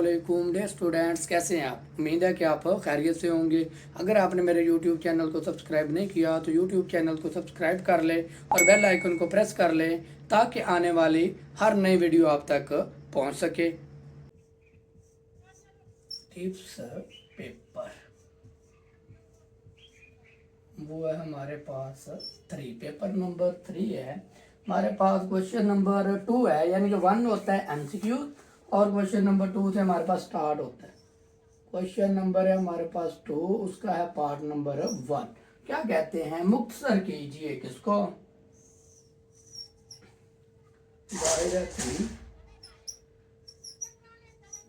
अस्सलामुअलैकुम day students, कैसे हैं आप। उम्मीद है कि आप खैरियत से होंगे। अगर आपने मेरे YouTube चैनल को सब्सक्राइब नहीं किया तो YouTube चैनल को सब्सक्राइब कर ले और बेल आइकन को प्रेस कर ले ताकि आने वाली हर नई वीडियो आप तक पहुंच सके। टिप्स पेपर वो है हमारे पास 3, पेपर नंबर 3 है। हमारे पास क्वेश्चन नंबर 2 है, यानी कि 1 होता है MCQ और क्वेश्चन नंबर 2 से हमारे पास स्टार्ट होता है। क्वेश्चन नंबर है हमारे पास 2, उसका है पार्ट नंबर 1। क्या कहते हैं, मुख्तसर कीजिए किसको। दायरा 3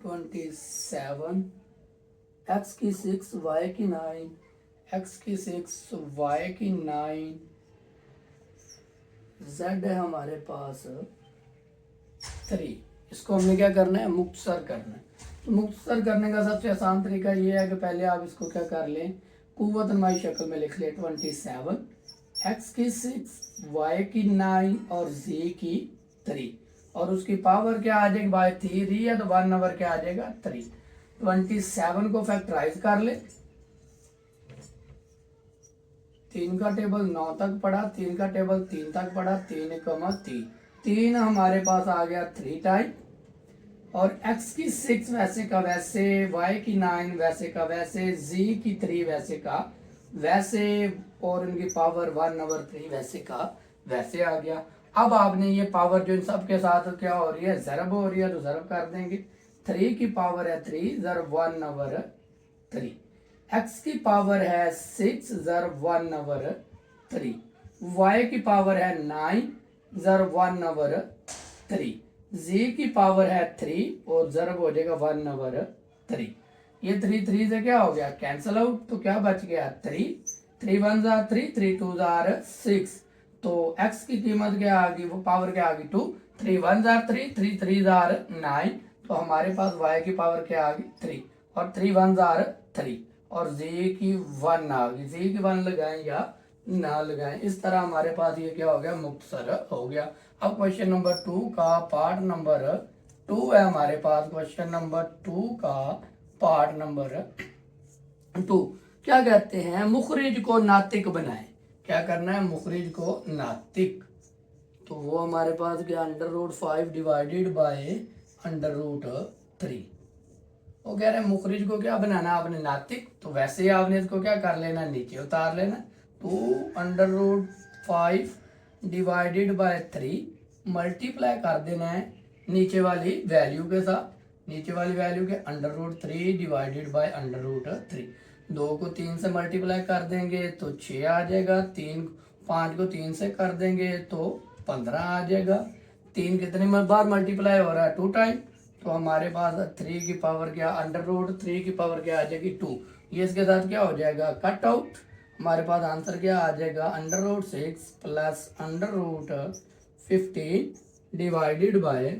27 x की 6 y की 9 x की 6 y की 9 z है हमारे पास 3। इसको हमने क्या करना है, मुख्तसर करना है। तो मुख्तसर करने का सबसे आसान तरीका ये है कि पहले आप इसको क्या कर लें, कुव्वत नुमाई शक्ल में लिख लें। 27 x की 6 y की 9 और z की 3 और उसकी पावर क्या आ जाएगी, बाय 3 है तो 1 ओवर क्या आ जाएगा 3। 27 को फैक्टराइज कर ले। 3 का टेबल 9 तक पढ़ा, 3 का टेबल 3 तक पढ़ा, 3 हमारे पास आ गया 3 टाइम और x की 6 वैसे का वैसे, y की 9 वैसे का वैसे, z की 3 वैसे का वैसे और इनकी पावर 1 ओवर 3 वैसे का वैसे आ गया। अब आपने ये पावर जो इन सब के साथ क्या हो रही है, ज़रब हो रही है, तो ज़रब कर देंगे। 3 की पावर है 3 ज़रब 1 ओवर 3, x की पावर है 6 ज़रब 1 ओवर 3, y की पावर है 9 ज़रब 1 ओवर 3, z की पावर है 3 और ज़रब हो जाएगा 1 ओवर 3। ये 3 से क्या हो गया, कैंसल आउट, तो क्या बच गया 3 1 जार 3 2 जार 6। तो x की कीमत क्या आ गई, वो पावर क्या आ गई 2। 3 1 जार 3 जार 9, तो हमारे पास y की पावर क्या आ गई 3 और 3 1 जार 3 और z की 1 आ गई। z की 1 लगाएं या ना लगाएं, इस तरह हमारे पास ये क्या हो गया, मुख्तसर हो गया। अब क्वेश्चन नंबर 2 का पार्ट नंबर 2 है हमारे पास। क्वेश्चन नंबर 2 का पार्ट नंबर 2 क्या कहते हैं, मुखरिज को नातिक बनाएं। क्या करना है, मुखरिज को नातिक। तो वो हमारे पास क्या, √5 डिवाइडेड बाय √3। वो कह रहे हैं मुखरिज को क्या बनाना है आपने, नातिक। तो वैसे ही आपने इसको क्या कर लेना, नीचे उतार लेना। तो √5 डिवाइडेड बाय 3 मल्टीप्लाई कर देना है नीचे वाली वैल्यू के साथ। नीचे वाली वैल्यू के √3 डिवाइडेड बाय √3। 2 को 3 से मल्टीप्लाई कर देंगे तो 6 आ जाएगा। 5 को 3 से कर देंगे तो 15 आ जाएगा। 3 कितने बार मल्टीप्लाई हो रहा है, 2 टाइम। तो हमारे पास 3 की पावर क्या, √3 की पावर क्या आ जाएगी 2। ये इसके साथ क्या हो जाएगा, कट आउट। हमारे पास आंसर क्या आ जाएगा, √6 प्लस √15 डिवाइडेड बाय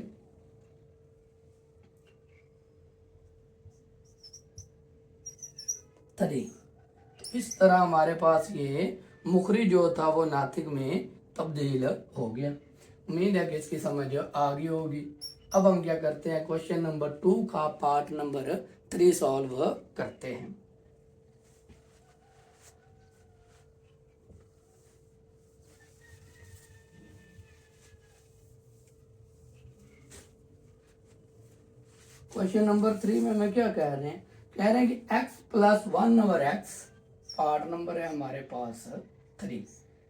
3। इस तरह हमारे पास ये मुखरी जो था वो नातिक में तब्दील हो गया। उम्मीद है कि इसकी समझ आ गई होगी। अब हम क्या करते हैं, क्वेश्चन नंबर 2 का पार्ट नंबर 3 सॉल्व करते हैं। क्वेश्चन नंबर 3 में मैं क्या कह रहे हैं, कह रहे हैं कि x plus 1 over x, part number है हमारे पास 3।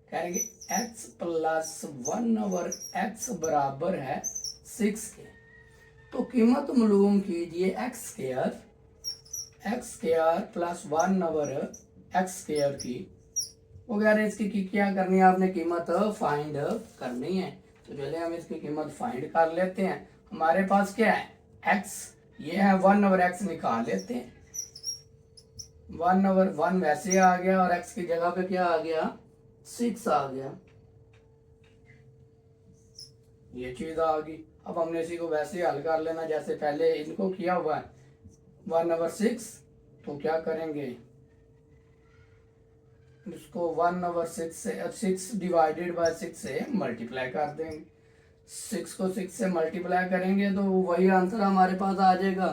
कह रहे हैं कि x प्लस 1 ओवर x बराबर है 6 के। तो कीमत मालूम कीजिए x square plus 1 over x square की। वो कह रहे हैं इसकी क्या करनी है, आपने कीमत फाइंड करनी है। तो चलिए हम इसकी कीमत फाइंड कर लेते हैं। हमारे पास क्या है, x, ये है 1 ओवर x निकाल लेते हैं। 1 ओवर 1 वैसे आ गया और x की जगह पे क्या आ गया, 6 आ गया। ये चीज आ गई। अब हमने इसी को वैसे हल कर लेना जैसे पहले इनको किया हुआ है। 1 ओवर 6, तो क्या करेंगे, इसको 1 ओवर 6 से 6 डिवाइडेड बाय 6 से मल्टीप्लाई कर देंगे। 6 को 6 से मल्टीप्लाई करेंगे तो वही आंसर हमारे पास आ जाएगा।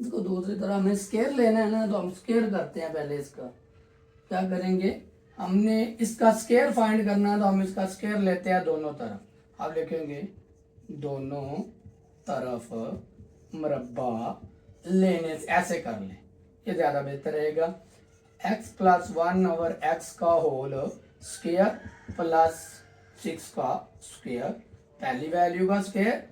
इसको दूसरी तरह हमें स्केयर लेना है ना, तो हम स्केयर करते हैं। पहले इसका क्या करेंगे, हमने इसका स्केयर फाइंड करना है, तो हम इसका स्केयर लेते हैं दोनों तरफ। अब लिखेंगे दोनों तरफ मुरब्बा लेने से, ऐसे कर लें, ये ज़्यादा बेहतर रहेगा। x+1/x का होल स्क्वायर प्लस 6 का स्क्वायर, पहली वैल्यू का स्क्वायर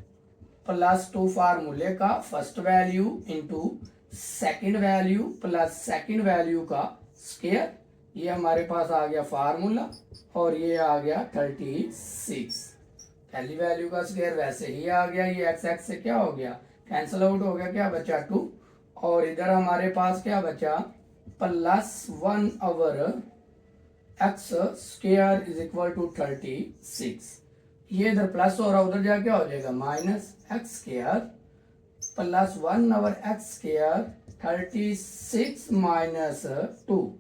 प्लस 2 फार्मूले का first value into second value plus second value का स्क्वायर। ये हमारे पास आ गया फार्मूला, और ये आ गया 36। पहली वैल्यू का स्क्वायर वैसे ही आ गया, ये x से क्या हो गया, कैंसिल आउट हो गया, क्या बचा 2। और इधर हमारे पास क्या बचा, +1/x square is equal to 36। ये इधर प्लस हो रहा, उधर जाके हो जाएगा -x स्क्वायर +1/x स्क्वायर 36 - 2।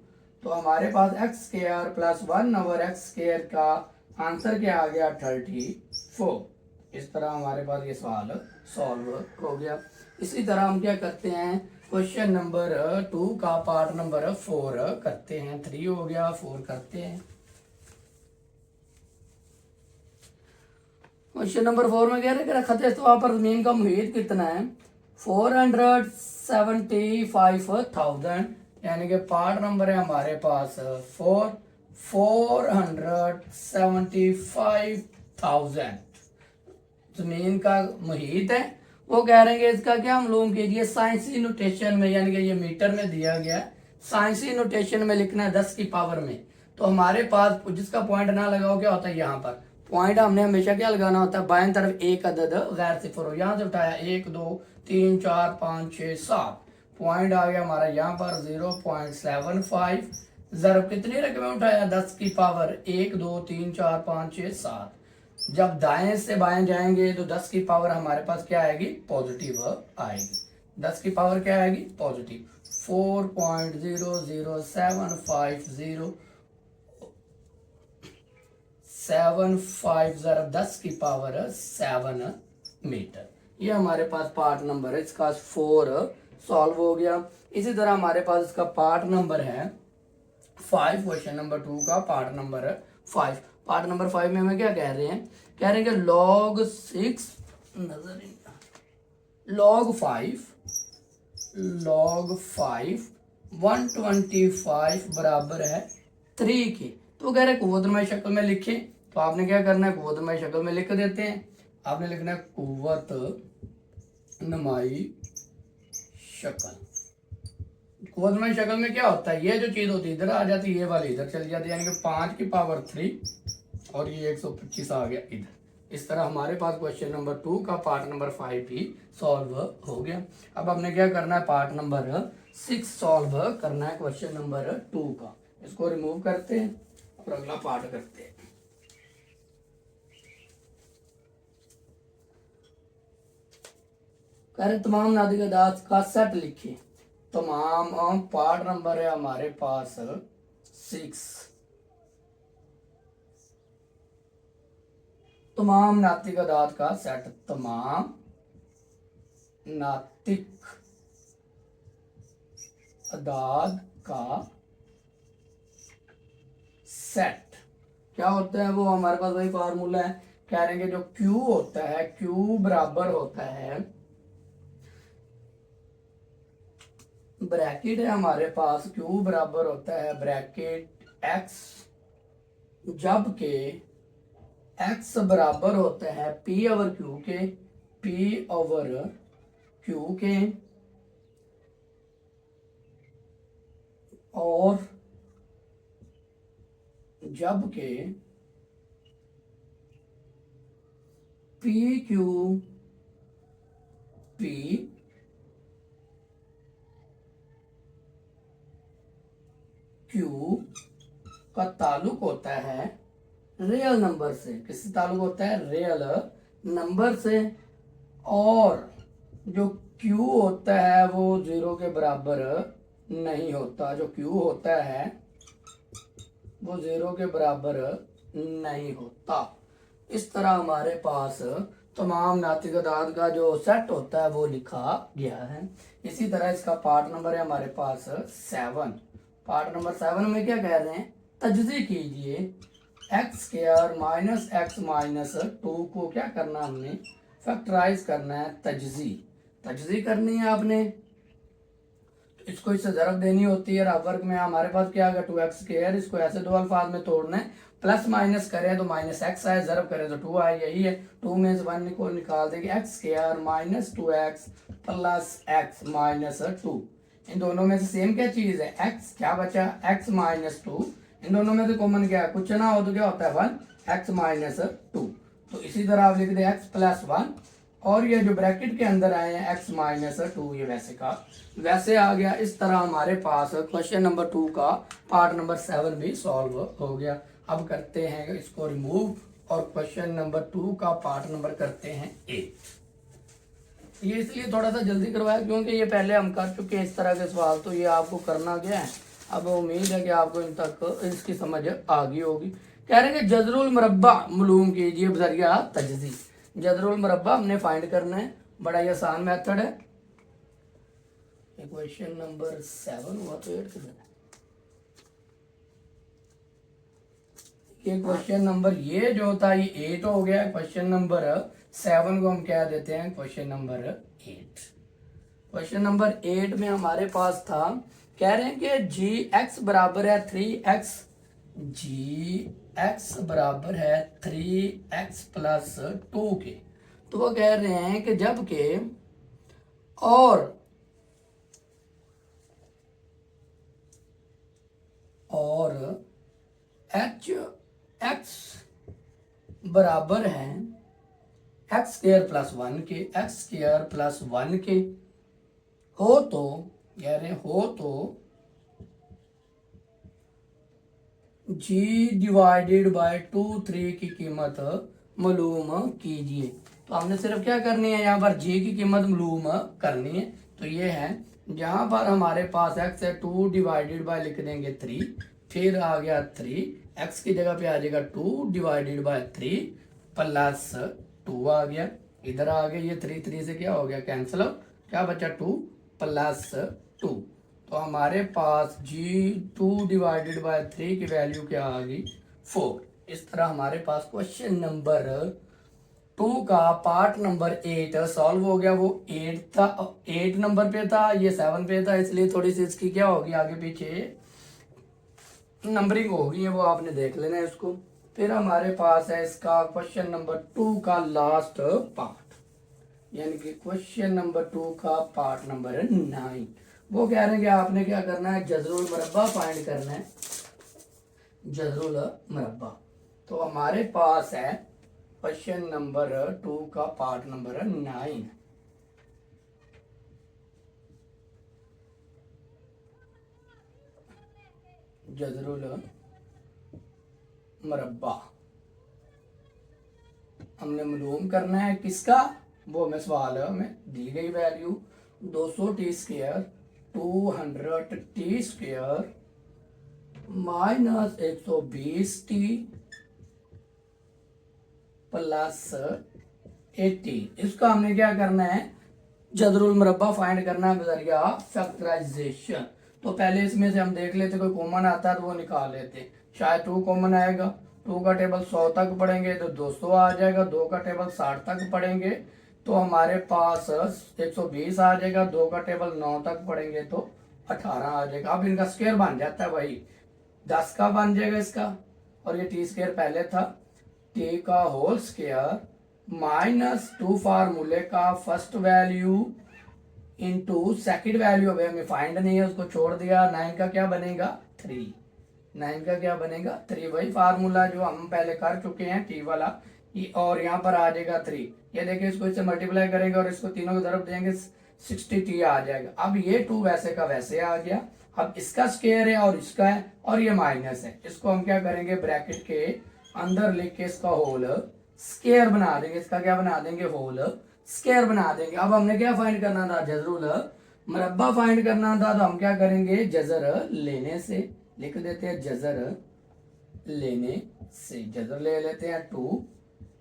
तो हमारे पास x स्क्वायर +1/x स्क्वायर का आंसर क्या आ गया, 34। इस तरह हमारे पास ये सवाल सॉल्व हो गया। इसी तरह हम क्या करते हैं, क्वेश्चन नंबर 2 का पार्ट नंबर 4 करते हैं। 3 हो गया, 4 करते हैं। क्वेश्चन नंबर 4 में कह रहे हैं खत इस्तवा पर जमीन का मुहीत कितना है, 475,000, यानी कि पार्ट नंबर है हमारे पास 475,000 जमीन का मुहीत है। वो कह रहे हैं इसका क्या हम लोगों के लिए साइंसी नोटेशन में, यानी कि ये मीटर में दिया गया है, साइंसी नोटेशन में लिखना है 10 की पावर में। तो हमारे पास जिसका पॉइंट ना लगाओ क्या होता है, यहाँ पर पॉइंट हमने हमेशा क्या लगाना होता है, बाएं तरफ एक अदद गैर सिफर हो। यहाँ से उठाया 1 2 3 4 5 6 7, पॉइंट आ गया हमारा यहाँ पर 0.75। जरब कितनी रकमें उठाया, 10 की पावर 1 2 3 4 5 6 7। जब दाएं से बाएं जाएंगे तो 10 की पावर हमारे पास क्या आएगी, पॉजिटिव आएगी। 10 की पावर क्या आएगी, पॉजिटिव। 4.0075075 जरा 10 की पावर 7 मीटर। ये हमारे पास पार्ट नंबर है, इसका 4 सॉल्व हो गया। इसी तरह हमारे पास इसका पार्ट नंबर है 5, क्वेश्चन नंबर 2 का पार्ट नंबर 5। पार्ट नंबर 5 में हमें क्या कह रहे हैं, कह रहे हैं कि log 6 log 5 125 बराबर है 3 के। तो कह रहे हैं कुव्वतनुमा शक्ल में लिखे, तो आपने क्या करना है, कुव्वतनुमा शक्ल में लिख देते हैं। आपने लिखना है कुव्वतनुमाई शक्ल। कुव्वतनुमाई शक्ल में क्या होता है, ये जो चीज होती है इधर आ जाती है, ये वाली इधर चली जाती है, यानी कि 5 की पावर 3 और ये 125 आ गया इधर। इस तरह हमारे पास क्वेश्चन नंबर 2 का पार्ट नंबर 5 भी सॉल्व हो गया। अब हमने क्या करना है, पार्ट नंबर 6 सॉल्व करना है क्वेश्चन नंबर 2 का। इसको रिमूव करते हैं और अगला पार्ट करते हैं। कह रहे तमाम नादिक अदाद का सेट लिखिए। तमाम पार्ट नंबर है हमारे पास 6। तमाम नातिक अदाद का सेट, तमाम नातिक अदाद का सेट क्या होता है, वो हमारे पास वही फार्मूला है। कह रहे हैं जो Q होता है, Q बराबर होता है, ब्रैकेट है हमारे पास, Q बराबर होता है ब्रैकेट X, जबकि X बराबर होता है P ओवर Q के, P ओवर Q के, और जबकि P Q P Q का ताल्लुक होता है रियल नंबर से। किससे ताल्लुक होता है, रियल नंबर से। और जो Q होता है वो 0 के बराबर नहीं होता, जो Q होता है वो 0 के बराबर नहीं होता। इस तरह हमारे पास तमाम नातिक अदाद का जो सेट होता है वो लिखा गया है। इसी तरह इसका पार्ट नंबर है हमारे पास 7। पार्ट नंबर 7 में क्या कह रहे हैं, तजज़ी कीजिए x square minus x minus 2 को क्या करना हमने फैक्टराइज करना है, तजज़ी करनी है आपने। इसको इससे ज़रब देनी होती है। अब वर्क में हमारे पास क्या आ गया 2x स्क्वायर, इसको ऐसे दो अल्फाज में तोड़ना है, प्लस माइनस करें तो माइनस एक्स आए, ज़रब करें तो 2 आए, यही है। 2 में से 1 को निकाल देंगे, x square minus 2x plus x minus 2। इन दोनों में से सेम क्या चीज़ है, x, क्या बचा x माइनस 2। इन दोनों में से कॉमन क्या है, कुछ ना हो तो क्या होता है 1, x माइनस 2। तो इसी तरह आप लिख दें x प्लस 1, और ये जो ब्रैकेट के अंदर आए हैं x माइनस 2, ये वैसे का वैसे आ गया। इस तरह हमारे पास क्वेश्चन नंबर 2 का पार्ट नंबर 7 भी सॉल्व हो गया। अब करते हैं इसको रिमूव और क्वेश्चन नंबर 2 का पार्ट नंबर करते हैं 8। ये इसलिए थोड़ा सा जल्दी करवाया क्योंकि ये पहले हम कर चुके हैं इस तरह के सवाल, तो ये आपको करना गया है। अब उम्मीद है कि आपको इन तक इसकी समझ आ गई होगी। कह रहे हैं कि जजरुल मुरब्बा मालूम कीजिए बज़रिया तजज़ी। जजरुल मुरब्बा हमने फाइंड करना है, बड़ा ही आसान मेथड है। क्वेश्चन नंबर 7 हुआ तो 8 किधर है, ये क्वेश्चन नंबर ये जो था ये 8 हो गया। क्वेश्चन नंबर 7 को हम क्या देते हैं क्वेश्चन नंबर 8। क्वेश्चन नंबर 8 में हमारे पास था, कह रहे हैं कि जी एक्स बराबर है 3x, जी एक्स बराबर है 3x प्लस 2 के। तो वो कह रहे हैं कि जब के और एच एक्स बराबर है एक्स स्क्वायर प्लस 1 के, एक्स स्क्वायर प्लस 1 के हो तो कह रहे हो तो g डिवाइडेड बाय 2 3 की कीमत मालूम कीजिए। तो हमने सिर्फ क्या करनी है, यहाँ पर g की कीमत मालूम करनी है। तो ये है, जहाँ पर हमारे पास x है 2 डिवाइडेड बाय लिख देंगे 3, फिर आ गया 3, x की जगह पे आ जाएगा 2 डिवाइडेड बाय 3 प्लस 2 आ गया। इधर आ गया ये 3 3 से क्या हो गया कैंसिल, क्या बचा 2 प्लस 2। तो हमारे पास g 2 डिवाइडेड बाय 3 की वैल्यू क्या आ गई 4। इस तरह हमारे पास क्वेश्चन नंबर 2 का पार्ट नंबर 8 सॉल्व हो गया। वो 8 था, 8 नंबर पे था, ये 7 पे था, इसलिए थोड़ी सी इसकी क्या होगी आगे पीछे नंबरिंग होगी, वो आपने देख लेना है इसको। फिर हमारे पास है इसका क्वेश्चन नंबर 2 का लास्ट पार्ट, यानी कि क्वेश्चन नंबर 2 का पार्ट नंबर 9। वो कह रहे हैं कि आपने क्या करना है, जजरुल मुरब्बा फाइंड करना है, जजरुल मुरब्बा। तो हमारे पास है क्वेश्चन नंबर 2 का पार्ट नंबर 9। जजरुल मुरब्बा हमने मालूम करना है किसका, वो हमें सवाल में दी गई value 200 T square 200 T square minus 120 T plus 80। इसका हमने क्या करना है, जदरुल मुरब्बा फाइंड करना है बजरिया फैक्टराइजेशन। तो पहले इसमें से हम देख लेते, कोई कॉमन आता है तो वो निकाल लेते। शायद 2 कॉमन आएगा, 2 का टेबल 100 तक पढ़ेंगे तो 200 आ जाएगा, 2 का टेबल 60 तक पढ़ेंगे तो हमारे पास 120 आ जाएगा, 2 का टेबल 9 तक पढ़ेंगे तो 18 आ जाएगा। अब इनका स्क्वायर बन जाता है भाई, 10 का बन जाएगा इसका, और ये टी स्क्वायर पहले था, टी का होल स्क्वायर माइनस 2 फार्मूले का first value into second value, अभी हमें फाइंड नहीं है उसको छोड़ दिया। 9 का क्या बनेगा 3, 9 का क्या बनेगा 3, वही फार्मूला जो हम पहले कर चुके हैं टी वाला, और यहाँ पर आ जाएगा 3। ये देखिए इसको इससे मल्टीप्लाई करेंगे और इसको तीनों की तरफ देंगे 60 टी आ जाएगा। अब ये 2 वैसे का वैसे आ गया। अब इसका स्क्वायर है और इसका है और ये माइनस है, इसको हम क्या करेंगे ब्रैकेट के अंदर लिख के इसका होल स्क्वायर बना देंगे। इसका क्या बना देंगे, होल स्क्वायर बना देंगे। अब हमने क्या फाइंड करना था, जजरुल मुरब्बा फाइंड करना था। तो हम क्या करेंगे, जजर लेने से लिख देते हैं, जजर लेने से जजर ले लेते हैं 2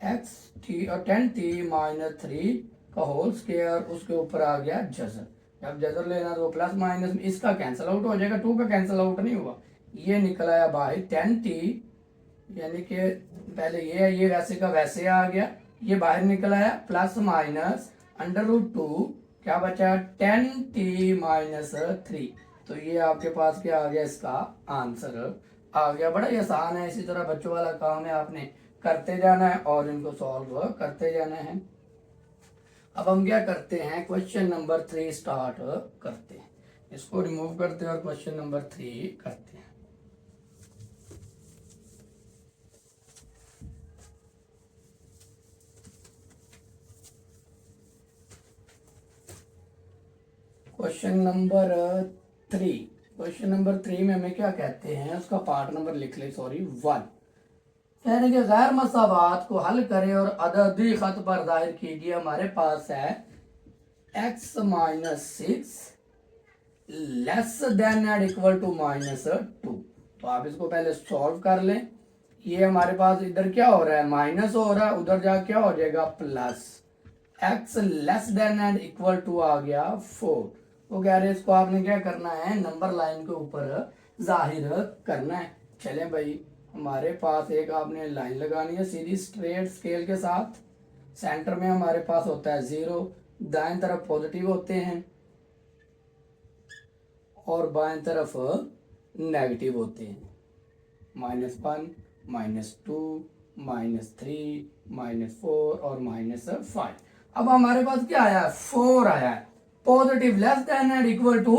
एक्स टी और 10t माइनस 3 का होल स्क्वायर, उसके ऊपर आ गया जजर। जब जजर लेना तो प्लस माइनस में इसका कैंसिल आउट हो जाएगा, 2 का कैंसिल आउट नहीं हुआ, ये निकल आया बाई 10t, यानी कि पहले ये वैसे का वैसे आ गया, ये बाहर निकल आया, प्लस माइनस √2 क्या बचा 10t माइनस 3। तो ये आपके पास क्या आ गया, इसका आंसर आ गया। बड़ा ही आसान है, इसी तरह बच्चों वाला काम है, आपने करते जाना है और इनको सॉल्व करते जाना है। अब हम क्या करते हैं, क्वेश्चन नंबर 3 स्टार्ट करते हैं, इसको रिमूव करते हैं और क्वेश्चन नंबर 3 करते हैं। क्वेश्चन नंबर 3 में हमें क्या कहते हैं, उसका पार्ट नंबर लिख ले, सॉरी 1। यानी कि गैर मसावात को हल करें और अददी खत पर जाहिर कीजिए। हमारे पास है x minus 6 less than and equal to -2। तो आप इसको पहले सॉल्व कर लें। ये हमारे पास इधर क्या हो रहा है, माइनस हो रहा है, उधर जा क्या हो जाएगा plus. x less than and equal to आ गया 4। वो कह रहे हैं इसको आपने क्या करना है, नंबर लाइन के ऊपर जाहिर करना है। चले भाई, हमारे पास एक आपने लाइन लगानी है सीधी स्ट्रेट स्केल के साथ। सेंटर में हमारे पास होता है 0, दाएं तरफ पॉजिटिव होते हैं और बाएं तरफ नेगेटिव होते हैं, -1, -2, -3, -4 और -5। अब हमारे पास क्या आया है, 4 आया है, positive less than and equal to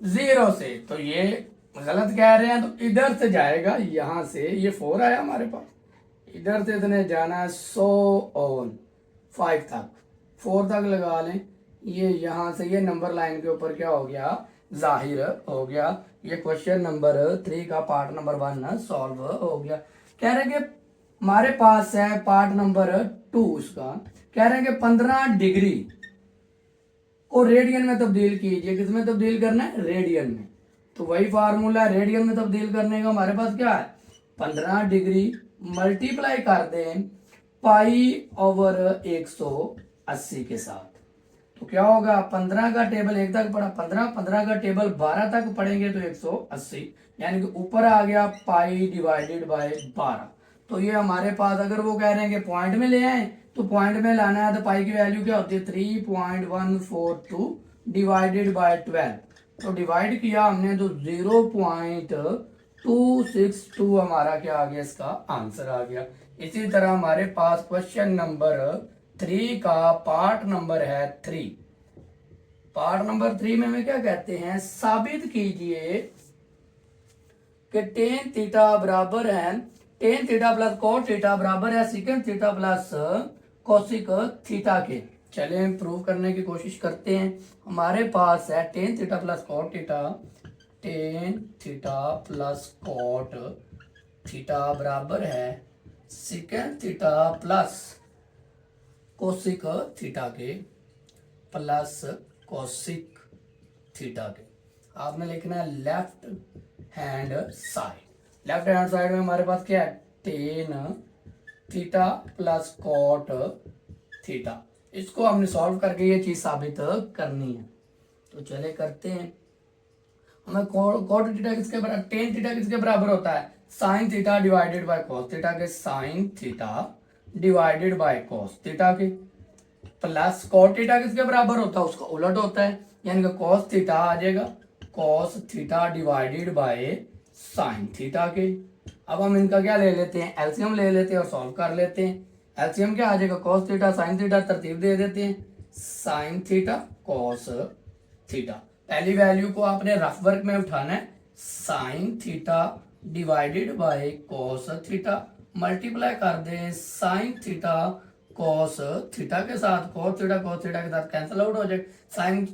0 से। तो ये गलत कह रहे हैं, तो इधर से जाएगा, यहां से ये 4 आया हमारे पास, इधर से इतने जाना है 100 ऑन 5 तक, 4 तक लगा लें। ये यहां से ये नंबर लाइन के ऊपर क्या हो गया, जाहिर हो गया। ये क्वेश्चन नंबर 3 का पार्ट नंबर 1 सॉल्व हो गया। कह रहे हैं कि हमारे पास है पार्ट नंबर 2, उसका कह रहे हैं कि 15 डिग्री को रेडियन में तब्दील कीजिए। किस में तब्दील करना है, रेडियन में। तो वही फार्मूला है, रेडियन में तब्दील करने का। हमारे पास क्या है, 15 डिग्री मल्टीप्लाई कर दें π/180 के साथ, तो क्या होगा, 15 का टेबल 1 तक पढ़ा, 15 का टेबल 12 तक पढ़ेंगे तो 180, यानी कि ऊपर आ गया π/12। तो ये हमारे पास, अगर वो कह रहे हैं कि पॉइंट में ले आए, तो पॉइंट में लाना है, तो पाई की वैल्यू क्या होती है 3.142 डिवाइडेड बाय 12। तो डिवाइड किया हमने तो 0.262 हमारा क्या आ गया, इसका आंसर आ गया। इसी तरह हमारे पास क्वेश्चन नंबर 3 का पार्ट नंबर है 3। पार्ट नंबर 3 में हमें क्या कहते हैं, साबित कीजिए कि टेन थीटा बराबर है, tan theta plus cot theta बराबर है secant theta plus cosec theta के। चले हम प्रूव करने की कोशिश करते हैं। हमारे पास है tan theta plus cot theta, tan theta plus cot theta बराबर है secant theta plus cosec theta के प्लस कोसिक थीटा के। आपने लिखना है left hand side. Left hand side में हमारे पास क्या है, tan theta plus cot theta. इसको हमने सॉल्व करके ये चीज साबित करनी है। तो चले करते हैं। हमें कोट थीटा किसके बराबर, टेन थीटा किसके बराबर होता है, sine theta divided by cos theta के, sine theta divided by cos theta के, प्लस कॉट थीटा किसके बराबर होता है, उसका उलट होता है, यानी कि कॉस थीटा आ जाएगा cos theta divided by sine theta के। अब हम इनका क्या ले लेते हैं, एलसीएम ले लेते हैं और सॉल्व कर लेते हैं। एलसीएम क्या आ जाएगा, कॉस थीटा साइन थीटा, तरतीब दे देते हैं, साइन थीटा कॉस थीटा। पहली वैल्यू को आपने रफ वर्क में उठाना है, sine theta divided by cos theta, multiply कर दे साइन थीटा कॉस थीटा के साथ, कॉस थीटा के साथ कैंसिल आउट हो जाएगा, साइन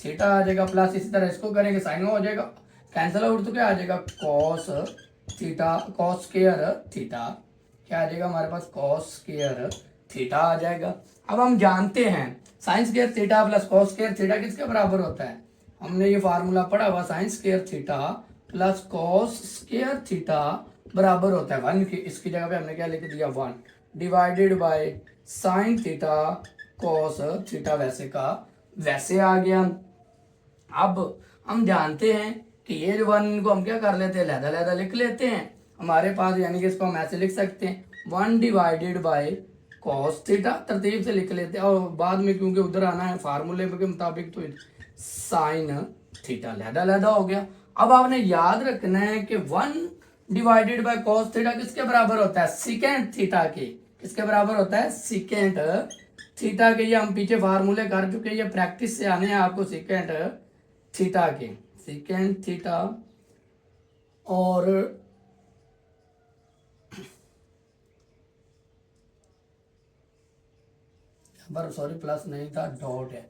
थीटा आ जाएगा, प्लस इसी तरह इसको करेंगे साइन हो जाएगा, कैंसिल आउट तो क्या आ जाएगा cos theta cos square theta, क्या आ जाएगा हमारे पास कॉस स्क्वायर थीटा आ जाएगा। अब हम जानते हैं sine square theta plus cos square theta किसके बराबर होता है, हमने ये फार्मूला पढ़ा हुआ, sine square theta plus cos square theta बराबर होता है 1 की, इसकी जगह पे हमने क्या लिख दिया 1 divided by sine theta cos theta वैसे का वैसे आ गया। अब हम जानते हैं कि ये जो 1 को हम क्या कर लेते हैं, लहदा लहदा लिख लेते हैं हमारे पास, यानी कि इसको हम ऐसे लिख सकते हैं 1 डिवाइडेड बाय कॉस थीटा, तरतीब से लिख लेते हैं, और बाद में क्योंकि उधर आना है फार्मूले के मुताबिक तो साइन थीटा लहदा लहदा हो गया। अब आपने याद रखना है कि 1 डिवाइडेड बाय कॉस थीटा किसके बराबर होता है, सिकेंड थीटा के। किसके बराबर होता है, सिकेंड थीटा के। ये हम पीछे फार्मूले कर चुके हैं, ये प्रैक्टिस से आने हैं आपको, सिकेंड थीटा के, सिकेंड थीटा और पर सॉरी प्लस नहीं था, डॉट है,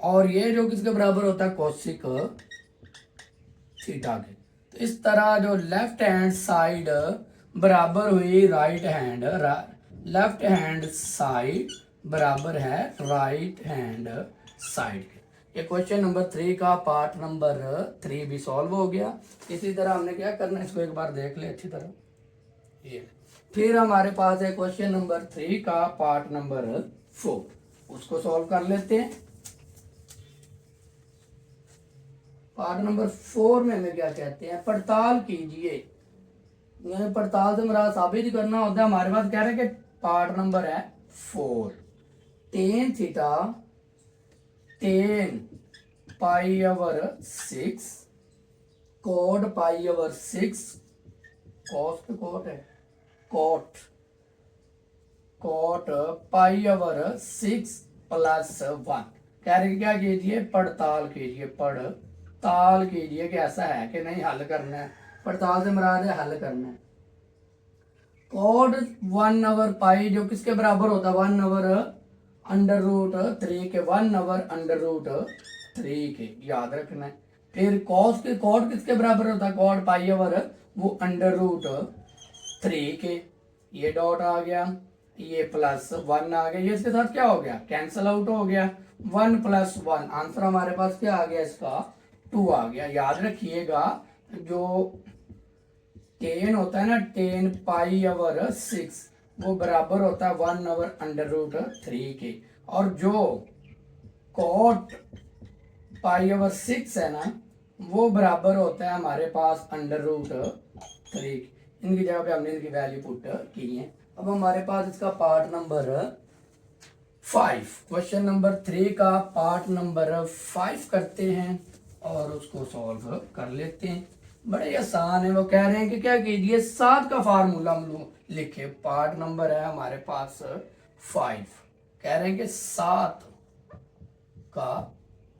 और ये जो किसके बराबर होता है, कोसिक थीटा के। तो इस तरह जो लेफ्ट हैंड साइड बराबर हुई right hand, left hand side बराबर है राइट हैंड साइड के। ये क्वेश्चन नंबर 3 का पार्ट नंबर 3 भी सॉल्व हो गया। इसी तरह हमने क्या करना है, इसको एक बार देख ले अच्छी तरह। ये फिर हमारे पास है क्वेश्चन नंबर 3 का पार्ट नंबर 4, उसको सॉल्व कर लेते हैं। पार्ट नंबर 4 में हमें क्या कहते हैं, पड़ताल कीजिए। यानी पड़ताल से मेरा साबित करना होता है। हमारे पास कह रहे हैं कि पार्ट नंबर है 4, tan theta tan pi over 6 cot pi over 6 cost cot है cot cot pi over 6 plus 1। कह रहे क्या कीजिए, पड़ताल कीजिए, पड़ताल कीजिए कि ऐसा है कि नहीं, हल करना है। पड़ताल से मुराद है हल करना है। कोड 1 ओवर पाई जो किसके बराबर होता है, 1 ओवर अंडर रूट 3 के, 1 ओवर अंडर रूट 3 के, याद रखना है। फिर कॉस के कोड किसके बराबर होता है, कोड पाई ओवर वो अंडर रूट 3 के, ये डॉट आ गया, ये प्लस 1 आ गया, ये इसके साथ क्या हो गया, कैंसल आउट हो गया। 1 प्लस 1 आंसर हमारे पास क्या आ गया, इसका 2 आ गया। याद रखिएगा जो 10 होता है ना, 10 पाई ओवर 6 वो बराबर होता है 1 ओवर अंडर रूट 3 के, और जो कॉट पाई ओवर 6 है ना वो बराबर होता है हमारे पास अंडर रूट 3। इनकी जगह पे हमने इनकी वैल्यू पुट की है। अब हमारे पास इसका पार्ट नंबर 5, क्वेश्चन नंबर 3 का पार्ट नंबर 5 करते हैं और उसको सॉल्व कर लेते हैं। बड़े आसान है। वो कह रहे हैं कि क्या कीजिए, 7 का फार्मूला हम लोग लिखे। पार्ट नंबर है हमारे पास 5, कह रहे हैं कि 7 का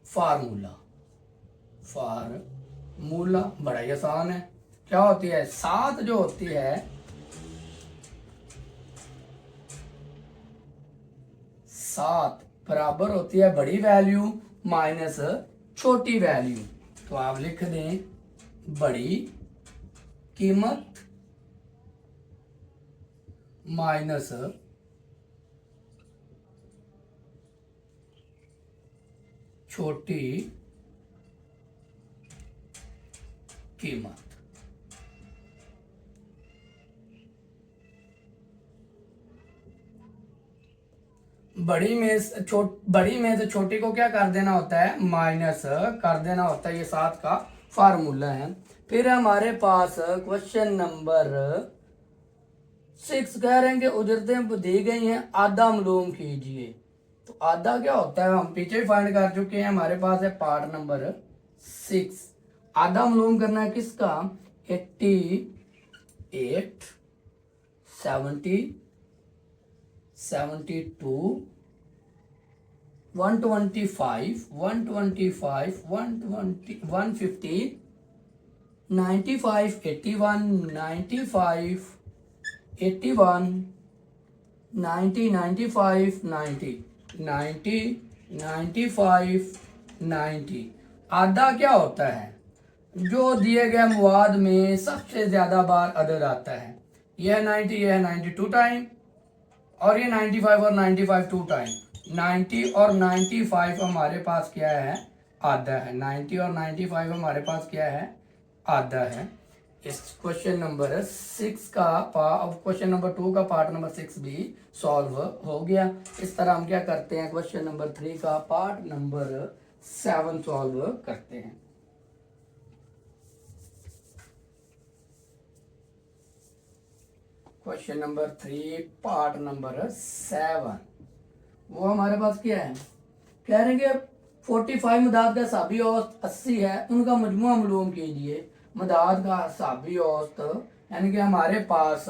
फार्मूला बड़ा ही आसान है। क्या होती है, 7 जो होती है 7 बराबर होती है बड़ी वैल्यू माइनस छोटी वैल्यू। तो आप लिख दें बड़ी कीमत माइनस छोटी कीमत। बड़ी में से छोटी को क्या कर देना होता है, माइनस कर देना होता है। ये 7 का फार्मूला है। फिर हमारे पास क्वेश्चन नंबर 6 कह रहे हैं कि उजरतें दी गई हैं, आधा मालूम कीजिए। तो आधा क्या होता है हम पीछे भी फाइंड कर चुके हैं। हमारे पास है पार्ट नंबर 6, आधा मालूम करना है किसका, 88 70 72 125 125 120 150 95 81 95 81 90 95 90 90 95 90। आधा क्या होता है, जो दिए गए मवाद में सबसे ज्यादा बार अदद आता है। यह 90, यह 92 टाइम, और ये 95 और 95 2 टाइम। 90 और 95 हमारे पास क्या है, आधा है। 90 और 95 हमारे पास क्या है, आधा है। इस क्वेश्चन नंबर 6 का क्वेश्चन नंबर 2 का पार्ट नंबर 6 भी सॉल्व हो गया। इस तरह हम क्या करते हैं, क्वेश्चन नंबर 3 का पार्ट नंबर 7 सॉल्व करते हैं। क्वेश्चन नंबर 3 पार्ट नंबर 7, वो हमारे पास क्या है, कह रहे हैं कि 45 मदाद का हिसाबी औसत 80 है, उनका मजमुआ मालूम कीजिए। मदाद का हिसाबी औसत यानी कि हमारे पास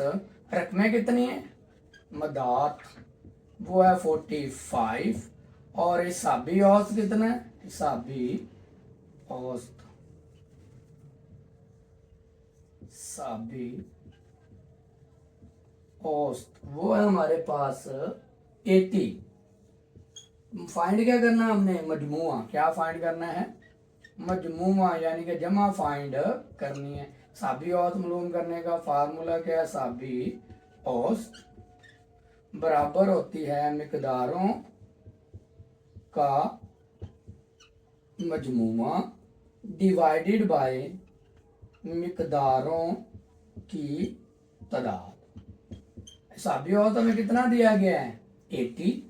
रकमें कितनी है, मदाद वो है 45 और हिसाबी औसत कितना है, हिसाबी औसत वो है हमारे पास 80। फाइंड क्या करना है हमने, मजमुआ। क्या फाइंड करना है, मजमुआ यानी कि जमा फाइंड करनी है। हिसाबी औसत मालूम करने का फार्मूला क्या है, हिसाबी औसत बराबर होती है मिकदारों का मजमुआ डिवाइडेड बाय मिकदारों की तादाद। हिसाबी औसत हमें कितना दिया गया है, 80।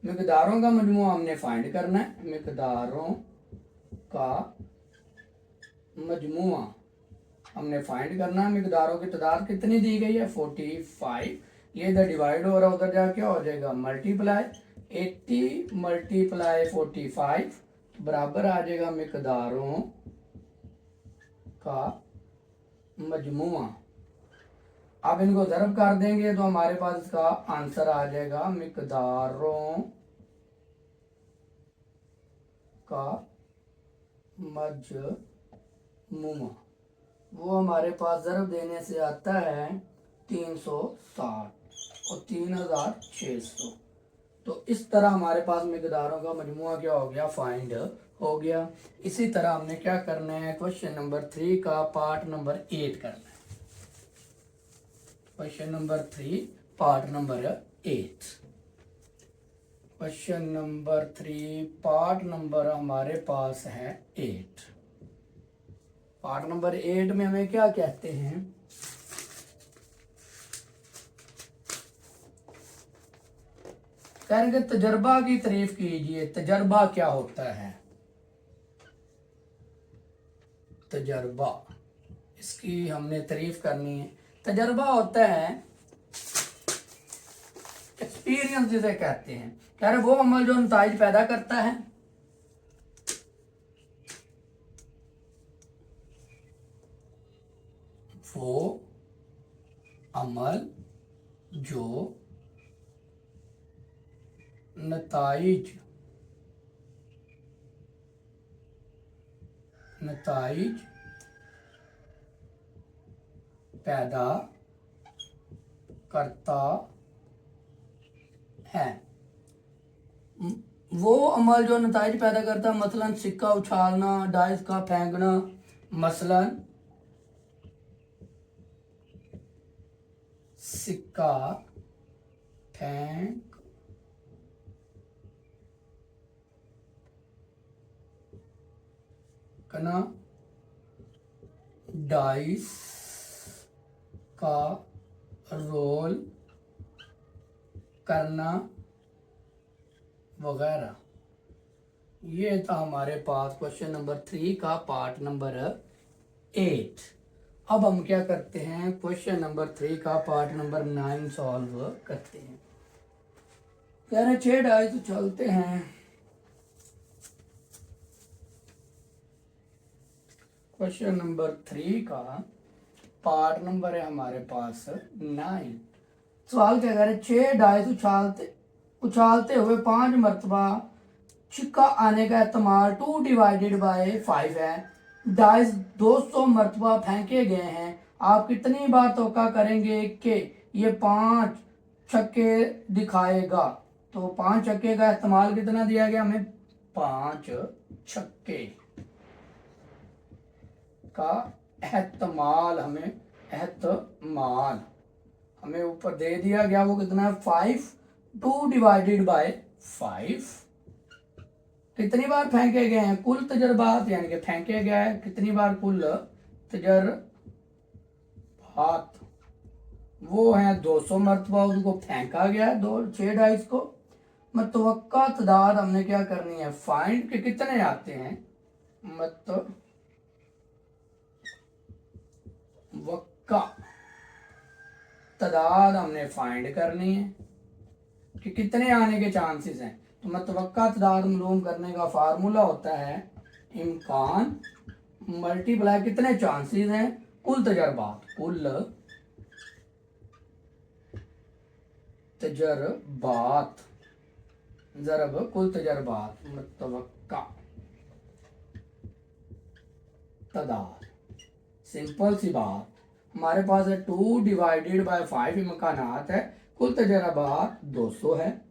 मिकदारों का मजमुआ हमने फाइंड करना है। मिकदारों का मजमुआ हमने फाइंड करना है। मिकदारों की तादाद कितनी दी गई है, 45। ये इधर डिवाइड हो रहा है, उधर जाके क्या हो जाएगा, मल्टीप्लाई। 80 मल्टीप्लाई 45 बराबर आ जाएगा मिकदारों का मजमुआ। अब इनको ज़रब कर देंगे तो हमारे पास इसका आंसर आ जाएगा मिकदारों का मजमुआ। वो हमारे पास ज़रब देने से आता है 360 और 3600। तो इस तरह हमारे पास मिकदारों का मजमुआ क्या हो गया, फाइंड हो गया। इसी तरह हमने क्या करना है, क्वेश्चन नंबर 3 का पार्ट नंबर 8 करना है। Question number 3 part number 8। Question number 3 part number हमारे पास है 8। पार्ट नंबर 8 में हमें क्या कहते हैं, कहेंगे तजर्बा की तारीफ कीजिए। तजर्बा क्या होता है, तजर्बा, इसकी हमने तारीफ करनी है। तजर्बा होता है एक्सपीरियंस जिसे कहते हैं। कह रहे वो अमल जो नताइज पैदा करता है, वो अमल जो नताइज पैदा करता है। वो अमल जो नताइज पैदा करता है, मसलन सिक्का उछालना, डाइस का फेंकना, मसलन सिक्का फेंकना, डाइस का रोल करना वगैरह। ये था हमारे पास क्वेश्चन नंबर 3 का पार्ट नंबर 8। अब हम क्या करते हैं, क्वेश्चन नंबर 3 का पार्ट नंबर 9 सॉल्व करते हैं। कह रहे 6 डाइस तो चलते हैं। क्वेश्चन नंबर 3 का पार्ट नंबर है हमारे पास 9। सवाल क्या कह रहे, 6 डाइस उछालते हुए 5 मरतबा छिक्का आने का एहतमाल 2 डिवाइडेड बाय 5 है। डाइस 200 मरतबा फेंके गए हैं। आप कितनी बार तौका करेंगे कि ये 5 छक्के दिखाएगा। तो 5 छक्के का इस्तेमाल कितना दिया गया हमें, 5 छक्के का एहतमाल हमें ऊपर दे दिया गया। वो कितना है 5, 2 डिवाइडेड बाय 5। कितनी बार फेंके गए हैं, कुल तजर्बात यानी कि फेंके गए कितनी बार, कुल तजर्बात बात वो है 200 मरतबा, उनको फेंका गया है 6 डाइस को। मतवक्का तादाद हमने क्या करनी है, फाइंड के कितने आते हैं, मतवक्का तादाद हमने फाइंड करनी है कि कितने आने के चांसेस हैं। तो मतवक्का तादाद मालूम करने का फार्मूला होता है इम्कान मल्टीप्लाई कितने चांसेस हैं, कुल तजर्बात, कुल तजर्बात, जरब कुल तजर्बात, मतवक्का तादाद। सिंपल सी बात, हमारे पास है 2 डिवाइडेड बाय 5 इम्कानात है, कुल तजर्बात 200 है।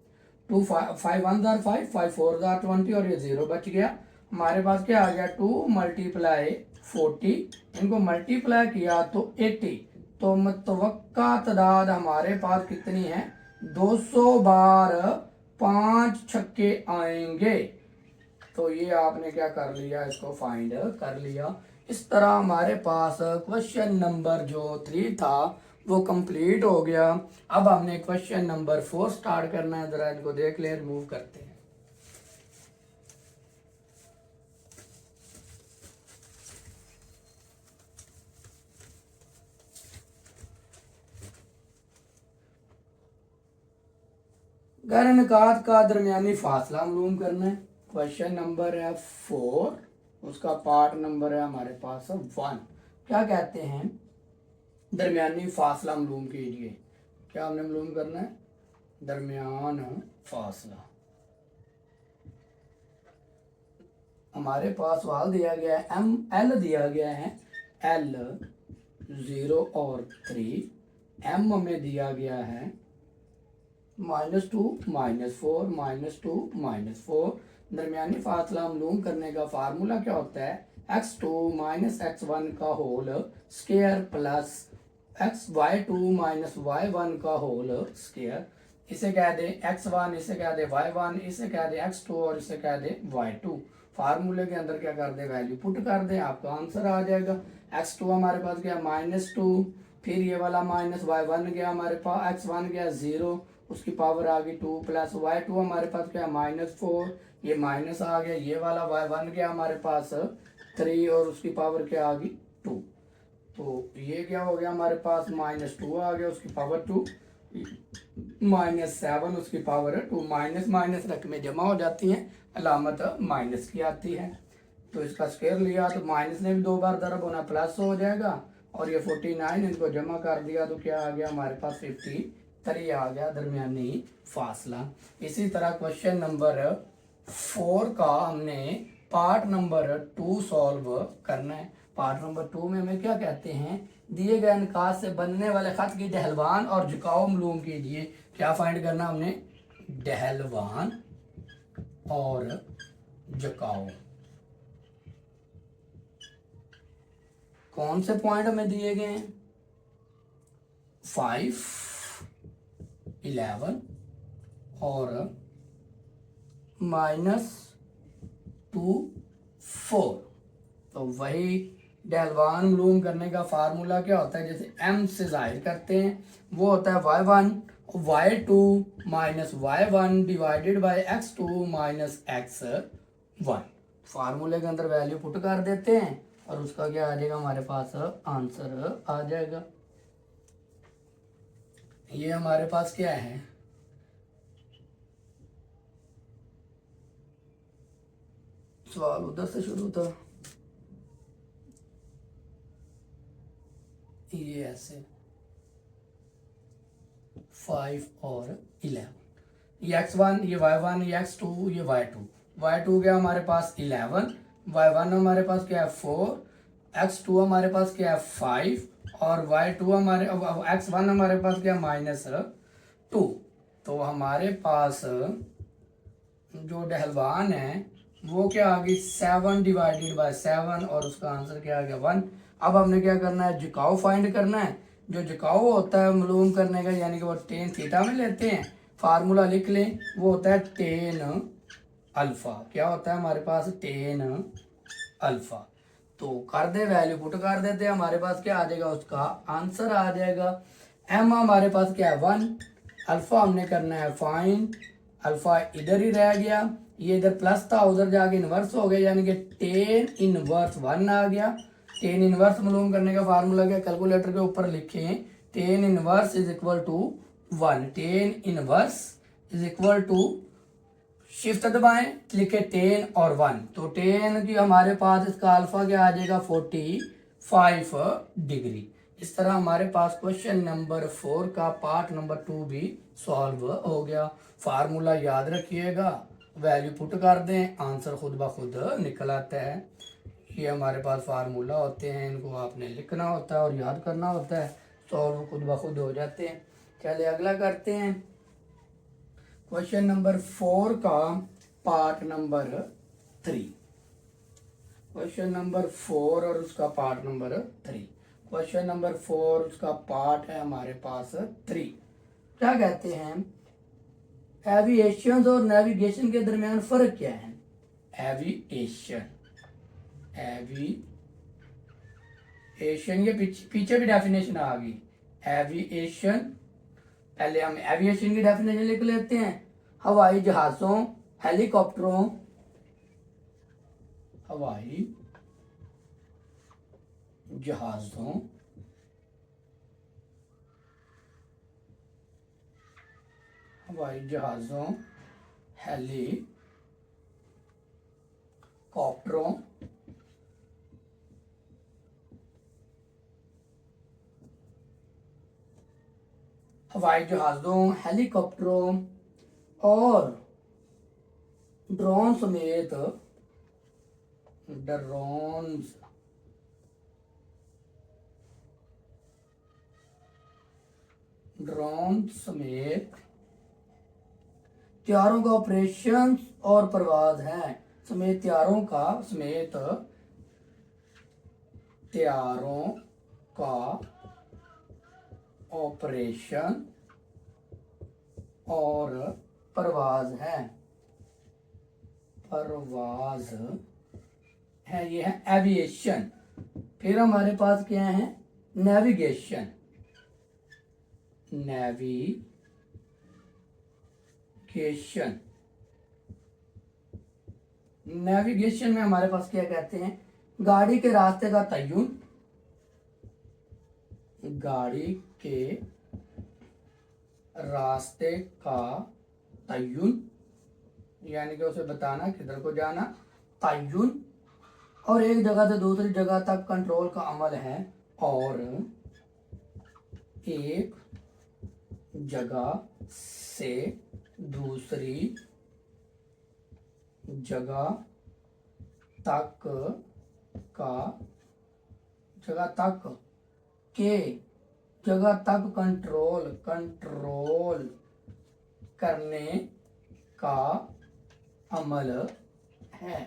2 5 1 जार 5 5 4 जार 20 और ये 0 बच गया। हमारे पास क्या आ गया, 2 मल्टीप्लाई 40, इनको मल्टीप्लाई किया तो 80। तो मतवक्का तादाद हमारे पास कितनी है, 200 बार 5 छक्के आएंगे। तो ये आपने क्या कर लिया, इसको फाइंड कर लिया। इस तरह हमारे पास क्वेश्चन नंबर जो 3 था वो कंप्लीट हो गया। अब हमने क्वेश्चन नंबर 4 स्टार्ट करना है, जरा इनको देख ले, रिमूव करते हैं। गैर निकात का दरमियानी फासला मालूम करना है। क्वेश्चन नंबर है 4, उसका पार्ट नंबर है हमारे पास 1। क्या कहते हैं, दरमियानी फासला मालूम कीजिए। क्या हमने मालूम करना है, दरमियान फासला। हमारे पास सवाल दिया गया है, एम एल दिया गया है, एल 0 और 3, एम हमें दिया गया है -2 -4 -2 -4। दरमियानी फासला मालूम करने का फार्मूला क्या होता है, x2 -x1 का whole square plus y2 -y1 का होल स्क्वायर। इसे कह दे x1, इसे कह दे y1, इसे कह दे x2 और इसे कह दे y2। फार्मूले के अंदर क्या कर दे, वैल्यू पुट कर दे, आपका आंसर आ जाएगा। x2 हमारे पास गया -2, फिर ये वाला -y1 गया हमारे पास, x1 गया 0, उसकी पावर आ गई 2 प्लस y2 हमारे पास क्या -4, ये माइनस आ गया, ये वाला y1 गया हमारे पास 3 और उसकी पावर क्या आ गई 2। तो ये क्या हो गया हमारे पास -2 आ गया, उसकी पावर 2, -7 उसकी पावर 2। माइनस माइनस रकमें जमा हो जाती हैं, अलामत माइनस की आती है। तो इसका स्क्वायर लिया तो माइनस ने भी 2 बार दरब होना, प्लस हो जाएगा। और ये 49 इनको जमा कर दिया तो क्या आ गया हमारे पास 53 आ गया दरमियानी फासला। इसी तरह क्वेश्चन नंबर 4 का हमने पार्ट नंबर 2 सॉल्व करना है। पार्ट नंबर 2 में हमें क्या कहते हैं, दिए गए अनुकात से बनने वाले खत की डहलवान और झुकाव मालूम कीजिए। क्या फाइंड करना हमने, डहलवान और झुकाव। कौन से पॉइंट हमें दिए गए हैं, 5 11 और -2 4। तो वही डहलवान मालूम करने का फार्मूला क्या होता है, जैसे m से जाहिर करते हैं, वो होता है y1 y2 -y1 divided by x2 -x1। फार्मूले के अंदर वैल्यू पुट कर देते हैं और उसका क्या आ जाएगा हमारे पास, आंसर आ जाएगा। ये हमारे पास क्या है, सवाल उधर से शुरू था, ये ऐसे 5 और 11, ये x1 ये y1 ये x2 ये y2 गया हमारे पास 11, y1 हमारे पास क्या है 4, x2 हमारे पास क्या है 5 और y2 हमारे x1 हमारे पास क्या -2। तो हमारे पास जो डहलवान है वो क्या आ गई 7 डिवाइडेड बाय 7 और उसका आंसर क्या आ गया 1। अब हमने क्या करना है, झुकाव फाइंड करना है। जो झुकाव होता है मालूम करने का, यानी कि वो टेन थीटा में लेते हैं, फार्मूला लिख लें, वो होता है टेन अल्फा। क्या होता है हमारे पास, टेन अल्फा। तो कर दे, वैल्यू पुट कर देते हैं, हमारे पास क्या आ जाएगा, उसका आंसर आ जाएगा। एम हमारे पास क्या है 1, अल्फा हमने करना है फाइंड, अल्फा इधर ही रह गया, ये इधर प्लस था उधर जाके इनवर्स हो गया, यानी कि टेन इनवर्स 1 आ गया। टेन इनवर्स मालूम करने का फार्मूला क्या, कैलकुलेटर के ऊपर लिखें tan inverse is equal to 1, tan inverse is equal to, shift दबाएं, लिखे 10 और 1, तो 10 की हमारे पास इसका अल्फा क्या आ जाएगा 45 डिग्री। इस तरह हमारे पास क्वेश्चन नंबर 4 का पार्ट नंबर 2 भी सॉल्व हो गया। फार्मूला याद रखिएगा, वैल्यू पुट कर दें, आंसर खुद ब खुद निकल आता है। ये हमारे पास फार्मूला होते हैं, इनको आपने लिखना होता है और याद करना होता है, सॉल्व खुद ब खुद हो जाते हैं। चलिए अगला करते हैं, क्वेश्चन नंबर 4 का पार्ट नंबर 3। क्वेश्चन नंबर 4 और उसका पार्ट नंबर 3। क्वेश्चन नंबर 4 उसका पार्ट है हमारे पास 3। क्या कहते हैं, एविएशन और नेविगेशन के दरमियान फर्क क्या है। एविएशन, एविएशन ये पीछे भी डेफिनेशन आ गई। एविएशन, पहले हम एविएशन की डेफिनेशन लिख लेते हैं, हवाई जहाजों, हेलीकॉप्टरों, हवाई जहाजों, हवाई जहाजों, हेलीकॉप्टरों, हवाई जहाजों, हेलीकॉप्टरों और ड्रोन समेत, ड्रोन समेत त्यारों का ऑपरेशन और परवाज है। समेत त्यारों का, समेत त्यारों का ऑपरेशन और परवाज है, परवाज है, ये है एविएशन। फिर हमारे पास क्या है, नेविगेशन, नेविगेशन, नेविगेशन में हमारे पास क्या कहते हैं, गाड़ी के रास्ते का तय्युन, गाड़ी के रास्ते का तय्युन, यानी कि उसे बताना किधर को जाना, तय्युन, और एक जगह से दूसरी जगह तक कंट्रोल का अमल है, और एक जगह से दूसरी जगह तक का, जगह तक के, जगह तक कंट्रोल करने का अमल है।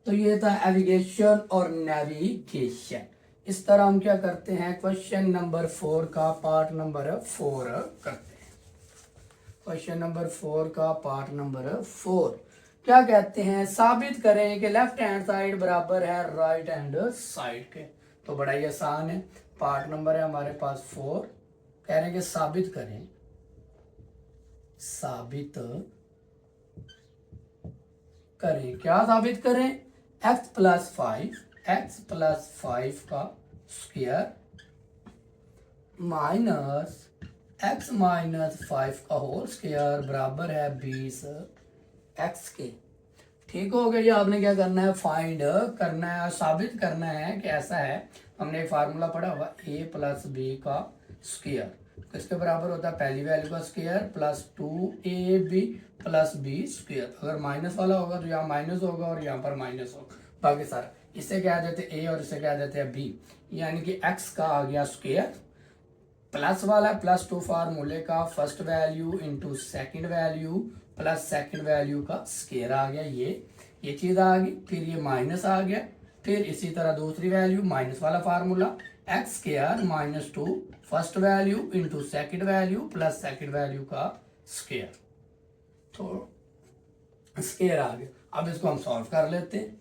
तो ये था एविगेशन और नेविगेशन। इस तरह हम क्या करते हैं, क्वेश्चन नंबर 4 का पार्ट नंबर 4 करते हैं। क्वेश्चन नंबर 4 का पार्ट नंबर 4 क्या कहते हैं, साबित करें कि लेफ्ट हैंड साइड बराबर है राइट हैंड साइड के। तो बड़ा ही आसान है, पार्ट नंबर है हमारे पास 4, कह रहे हैं कि साबित करें, साबित करें, क्या साबित करें, x प्लस 5 का स्क्वायर माइनस x माइनस 5 का होल स्क्वायर बराबर है 20x के। ठीक हो गया। ये आपने क्या करना है, फाइंड करना है, साबित करना है कि ऐसा है। हमने एक फार्मूला पढ़ा हुआ a प्लस बी का स्क्वायर, किसके बराबर होता है, पहली वैल्यू का square plus 2ab plus B square. अगर माइनस वाला होगा तो यहाँ माइनस होगा और यहाँ पर माइनस होगा, बाकी सारा। इसे क्या देते हैं a और इसे क्या देते हैं b, यानी कि x का आ गया स्क्वायर, प्लस वाला प्लस 2 फार्मूले का first value into second value plus second value का स्क्वायर आ गया, ये चीज आ गई। फिर ये माइनस आ गया, फिर इसी तरह दूसरी वैल्यू माइनस वाला formula x square minus 2 first value into second value plus second value का स्क्वायर, तो स्क्वायर आ गया। अब इसको हम सॉल्व कर लेते हैं।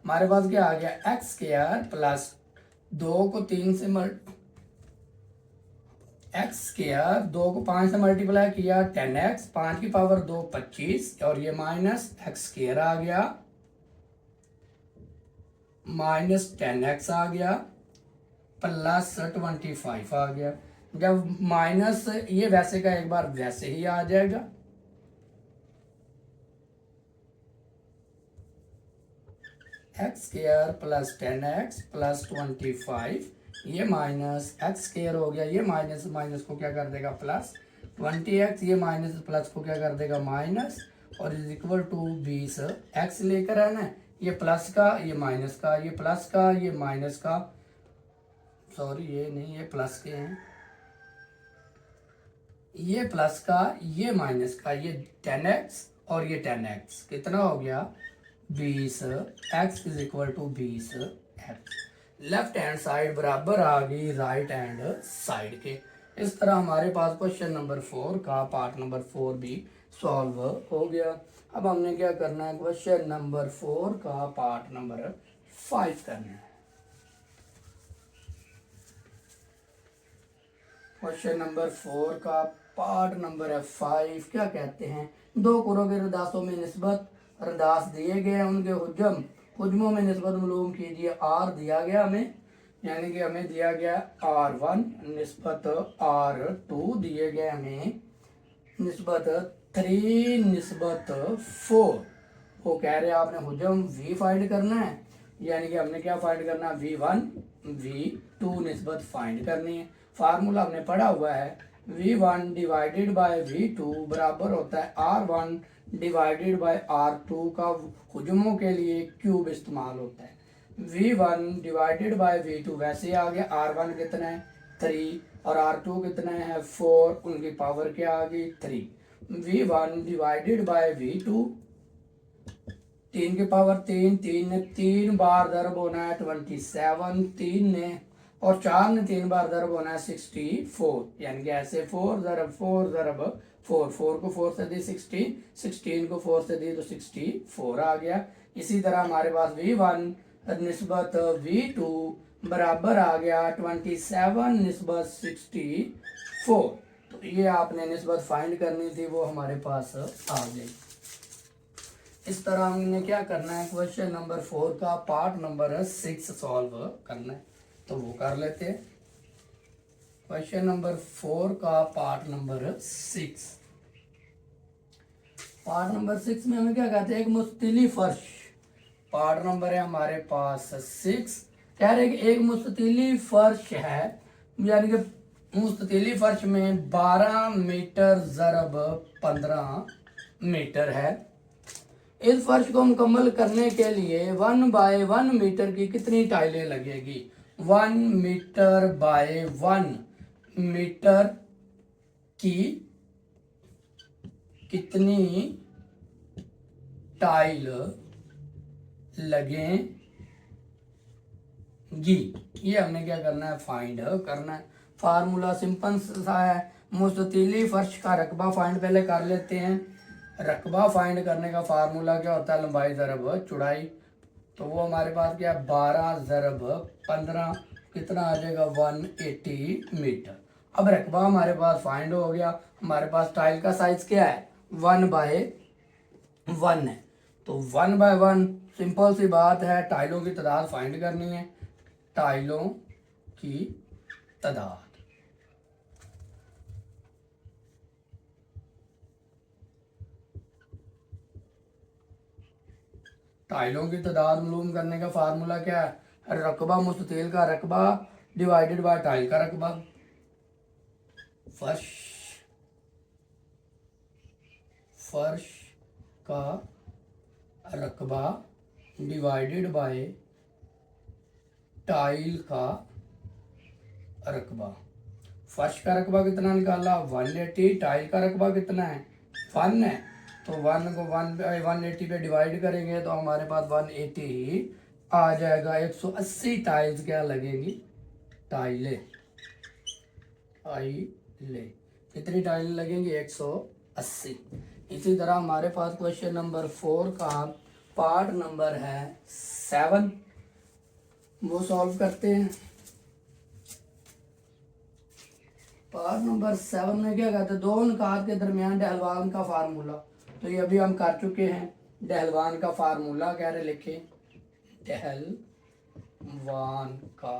हमारे पास क्या आ गया, एक्स स्क्वायर प्लस 2 को 3 से एक्स स्क्वायर 2 को 5 से मल्टीप्लाई किया 10x, 5 की पावर 2 25, और ये माइनस एक्स स्क्वायर आ गया माइनस 10x आ गया प्लस 25 आ गया। जब माइनस ये वैसे का एक बार वैसे ही आ जाएगा, x square plus 10x plus 25, ये माइनस एक्स स्क्वायर हो गया, ये माइनस माइनस को क्या कर देगा प्लस 20x, ये माइनस प्लस को क्या कर देगा माइनस, और इज इक्वल टू 20 एक्स लेकर है ना, ये प्लस का ये माइनस का, ये प्लस का ये माइनस का, सॉरी ये नहीं, ये प्लस के हैं, ये प्लस का ये माइनस का, ये 10x और ये 10x कितना हो गया 20, x is equal to 20 x। Left hand side बराबर आ गई राइट हैंड साइड के। इस तरह हमारे पास क्वेश्चन नंबर 4 का पार्ट नंबर 4 भी सॉल्व हो गया। अब हमने क्या करना है, क्वेश्चन नंबर 4 का पार्ट नंबर 5 करना है। क्वेश्चन नंबर 4 का पार्ट नंबर 5 क्या कहते हैं, दो कुरों के रदासों में निस्बत रदास दिए गए हैं, उनके हुज्मों में निस्बत मालूम कीजिए। आर दिया गया हमें, यानी कि हमें दिया गया R1 निस्बत R2 दिए गए हमें निस्बत 3 निस्बत 4। वो कह रहे हैं आपने हुज्म V फाइंड करना है, यानी कि हमने क्या फाइंड करना है V1 V2 निस्बत फाइंड करनी है। फार्मूला हमने पढ़ा हुआ है, V1 डिवाइडेड बाय V2 बराबर होता है R1 डिवाइडेड बाय R2 का हुज्मों के लिए क्यूब इस्तेमाल होता है। V1 डिवाइडेड बाय V2 वैसे आ गया, R1 कितना है 3 और R2 कितना है 4, उनकी पावर क्या आ गई 3। V1 डिवाइडेड बाय V2, 3 की पावर 3, 3 ने 3 बार दर्ब होना है 27, 3 ने और 4 ने 3 बार दर्ब होना है 64, यानी कि ऐसे 4 ज़रब 4 ज़रब 4, 4 को 4 से दी 16, 16 को 4 से दी तो 64 आ गया। इसी तरह हमारे पास V1 निस्बत V2 बराबर आ गया 27 निस्बत 64। तो ये आपने निस्बत फाइंड करनी थी, वो हमारे पास आ गई। इस तरह हमने क्या करना है, क्वेश्चन नंबर 4 का पार्ट नंबर 6 सॉल्व करना है, तो वो कर लेते हैं। क्वेश्चन नंबर 4 का पार्ट नंबर 6। पार्ट नंबर 6 में हमें क्या कहते हैं, एक मुस्ततिली फर्श। पार्ट नंबर है हमारे पास 6, कह रहे हैं कि एक मुस्ततिली फर्श है, यानी कि मुस्ततिली फर्श में 12 मीटर ज़रब 15 मीटर है। इस फर्श को मुकम्मल करने के लिए 1 बाय 1 मीटर की कितनी टाइलें लगेगी। 1 मीटर बाय 1 मीटर की कितनी टाइल लगेंगी, ये हमने क्या करना है फाइंड करना है। फार्मूला सिंपल सा है, मुस्ततिली फर्श का रकबा फाइंड पहले कर लेते हैं। रकबा फाइंड करने का फार्मूला क्या होता है, लंबाई ज़रब चौड़ाई, तो वो हमारे पास क्या 12 ज़रब 15 कितना आ जाएगा 180 मीटर। अब रकबा हमारे पास फाइंड हो गया। हमारे पास टाइल का साइज क्या है 1 बाय 1 है, तो 1 बाय 1 सिंपल सी बात है, टाइलों की तादाद फाइंड करनी है। टाइलों की तादाद, टाइलों की तादाद मालूम करने का फार्मूला क्या है, रकबा मुस्ततील का रकबा डिवाइडेड बाय टाइल का रकबा। फर्श का रकबा डिवाइडेड बाय टाइल का रकबा। फर्श का रकबा कितना निकाला 180, टाइल का रकबा कितना है 1 है, तो 1 को 180 पे डिवाइड करेंगे तो हमारे पास 180 ही आ जाएगा। 180 टाइल्स क्या लगेंगी, टाइलें कितनी टाइलें लगेंगी 180। इसी तरह हमारे पास क्वेश्चन नंबर 4 का पार्ट नंबर है 7, वो सॉल्व करते हैं। पार्ट नंबर 7 में क्या कहते हैं, दो अनुकात के दरमियान डहलवान का फार्मूला। तो ये अभी हम कर चुके हैं। डहलवान का फार्मूला कह रहे लिखें, डहलवान का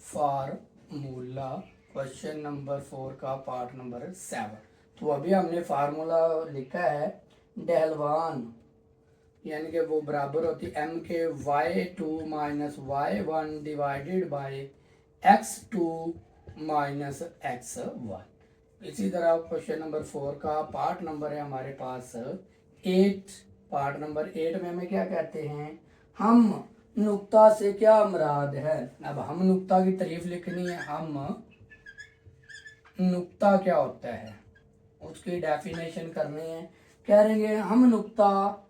फार्मूला, क्वेश्चन नंबर 4 का पार्ट नंबर 7। तो अभी हमने फार्मूला लिखा है डहलवान, यानी कि वो बराबर होती है m के y2 minus y1 divided by x2 minus x1। इसी तरह क्वेश्चन नंबर 4 का पार्ट नंबर है हमारे पास 8। पार्ट नंबर 8 में हमें क्या कहते हैं, हम नुक्ता से क्या मुराद है। अब हम नुक्ता की तारीफ लिखनी है। हम नुक्ता क्या होता है उसकी डेफिनेशन करनी है। कह रहेंगे हम नुक्ता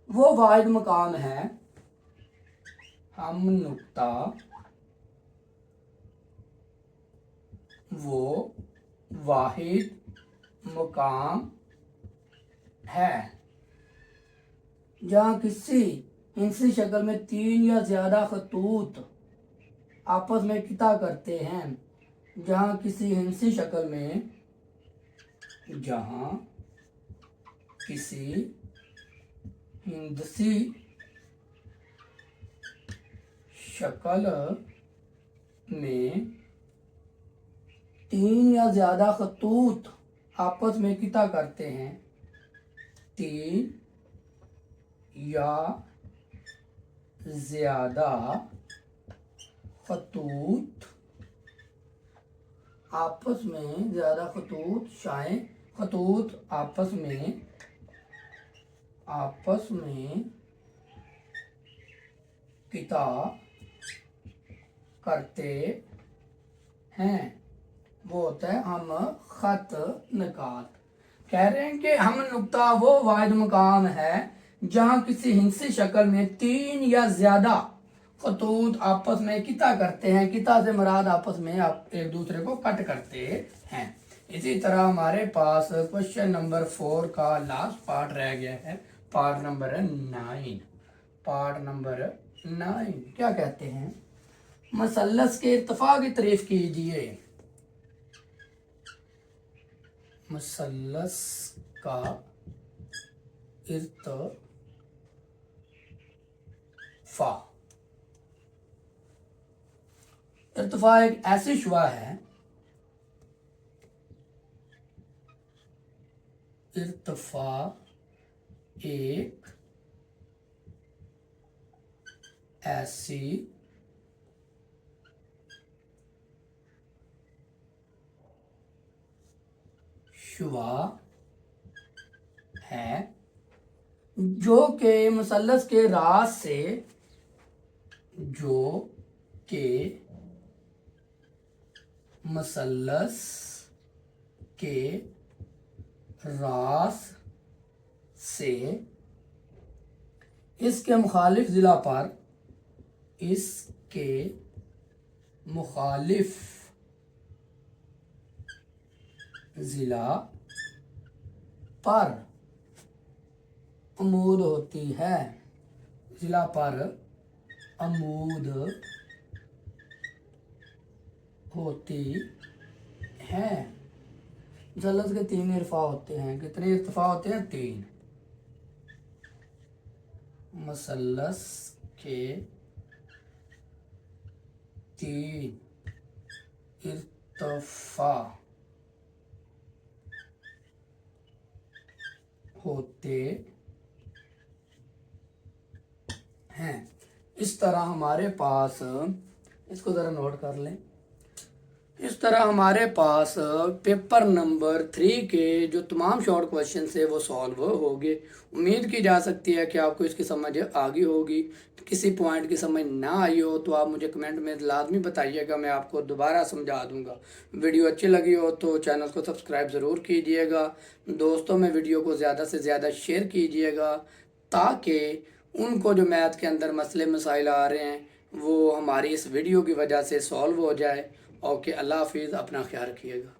वो वाहिद मकाम है, हम नुक्ता वो वाहिद मकाम है जहाँ किसी हिंसी शक्ल में 3 या ज्यादा खतूत आपस में किता करते हैं। जहाँ किसी हिंसी शक्ल में, जहाँ किसी हिंदसी शक्ल में 3 या ज्यादा खतूत आपस में किता करते हैं, 3 या ज्यादा खतूत आपस में, ज्यादा खतूत शायद खतूत आपस में किता करते हैं, वो होता है हम खत निकात। कह रहे हैं कि हम नुक्ता वो वाहिद मकाम है जहां किसी हिंसी शक्ल में 3 या ज्यादा खतूत आपस में किता करते हैं। किता से मुराद आपस में आप एक दूसरे को कट करते हैं। इसी तरह हमारे पास क्वेश्चन नंबर 4 का लास्ट पार्ट रह गया है, पार्ट नंबर 9। पार्ट नंबर 9 क्या कहते हैं, मसल्लस के इर्तिफा की तारीफ कीजिए। मसल्लस का इर्तिफा, इर्तिफा एक ऐसी शुआ है, इर्तिफा एक ऐसी शुआ है जो के मुसल्लस के रास से, जो के मुसल्लस के रास से इसके मुखालिफ जिला पर, इसके मुखालिफ जिला पर अमूद होती है, जिला पर अमूद होती है। मुसल्लस के 3 इरफा होते हैं। कितने इरफा होते हैं, 3। मुसल्लस के 3 इरतफा होते हैं। इस तरह हमारे पास, इसको ज़रा नोट कर लें, इस तरह हमारे पास पेपर नंबर 3 के जो तमाम शॉर्ट क्वेश्चन है वो सॉल्व हो गए। उम्मीद की जा सकती है कि आपको इसकी समझ आ गई होगी। किसी पॉइंट की समझ ना आई हो तो आप मुझे कमेंट में लाजमी बताइएगा, मैं आपको दोबारा समझा दूंगा। वीडियो अच्छी लगी हो तो चैनल को सब्सक्राइब ज़रूर कीजिएगा, दोस्तों में वीडियो को ज़्यादा से ज़्यादा शेयर कीजिएगा ताकि उनको जो मैथ के अंदर मसले मसाइल आ रहे हैं वो हमारी इस वीडियो की वजह से सॉल्व हो जाए। ओके, अल्लाह हाफिज़, अपना ख्याल रखिएगा।